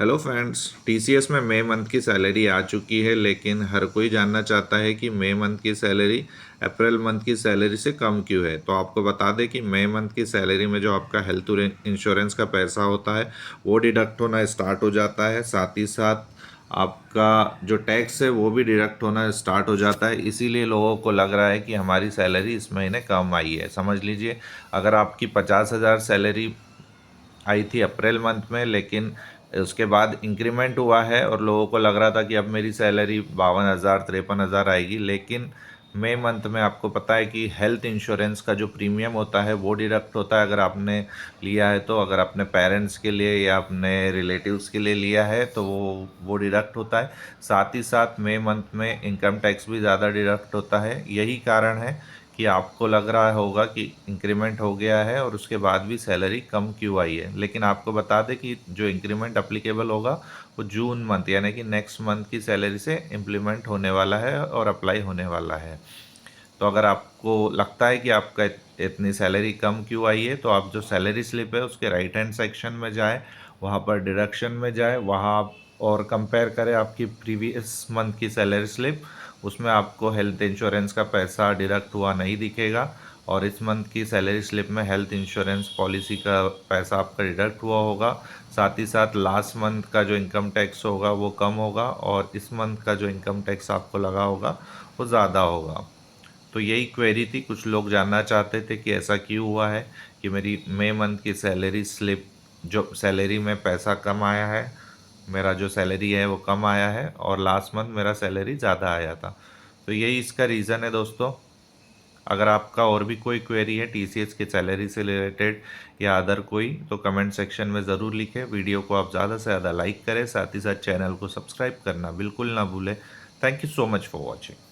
Hello friends, TCS में मई month की salary आ चुकी है, लेकिन हर कोई जानना चाहता है कि मई मंथ की सैलरी अप्रैल मंथ की सैलरी से कम क्यों है। तो आपको बता दें कि मई मंथ की सैलरी में जो आपका हेल्थ इंश्योरेंस का पैसा होता है वो डिडक्ट होना स्टार्ट हो जाता है। साथ ही साथ आपका जो टैक्स है वो भी डिडक्ट होना स्टार्ट हो जाता है। इसीलिए लोगों को लग रहा है कि हमारी सैलरी इस महीने कम आई है। समझ लीजिए, अगर आपकी 50,000 सैलरी आई थी अप्रैल मंथ में, लेकिन उसके बाद इंक्रीमेंट हुआ है और लोगों को लग रहा था कि अब मेरी सैलरी 52,000 53,000 आएगी। लेकिन मई मंथ में आपको पता है कि हेल्थ इंश्योरेंस का जो प्रीमियम होता है वो डिडक्ट होता है अगर आपने लिया है तो। अगर अपने पेरेंट्स के लिए या अपने रिलेटिव्स के लिए लिया है तो वो डिडक्ट होता है। साथ ही साथ मई मंथ में इनकम टैक्स भी ज़्यादा डिडक्ट होता है। यही कारण है कि आपको लग रहा होगा कि इंक्रीमेंट हो गया है और उसके बाद भी सैलरी कम क्यों आई है। लेकिन आपको बता दें कि जो इंक्रीमेंट अप्लीकेबल होगा वो जून मंथ यानी कि नेक्स्ट मंथ की सैलरी से इम्प्लीमेंट होने वाला है और अप्लाई होने वाला है। तो अगर आपको लगता है कि आपका इतनी सैलरी कम क्यों आई है, तो आप जो सैलरी स्लिप है उसके राइट हैंड सेक्शन में जाएँ, वहाँ पर डिडक्शन में जाएँ, वहाँ आप और कंपेयर करें आपकी प्रीवियस मंथ की सैलरी स्लिप। उसमें आपको हेल्थ इंश्योरेंस का पैसा डिडक्ट हुआ नहीं दिखेगा और इस मंथ की सैलरी स्लिप में हेल्थ इंश्योरेंस पॉलिसी का पैसा आपका डिडक्ट हुआ होगा। साथ ही साथ लास्ट मंथ का जो इनकम टैक्स होगा वो कम होगा और इस मंथ का जो इनकम टैक्स आपको लगा होगा वो ज़्यादा होगा। तो यही क्वेरी थी, कुछ लोग जानना चाहते थे कि ऐसा क्यों हुआ है कि मेरी मई मंथ की सैलरी स्लिप, जो सैलरी में पैसा कम आया है, मेरा जो सैलरी है वो कम आया है और लास्ट मंथ मेरा सैलरी ज़्यादा आया था। तो यही इसका रीज़न है दोस्तों। अगर आपका और भी कोई क्वेरी है टीसीएस की सैलरी से रिलेटेड या अदर कोई, तो कमेंट सेक्शन में ज़रूर लिखें। वीडियो को आप ज़्यादा से ज़्यादा लाइक करें, साथ ही साथ चैनल को सब्सक्राइब करना बिल्कुल ना भूलें। Thank you so much for watching.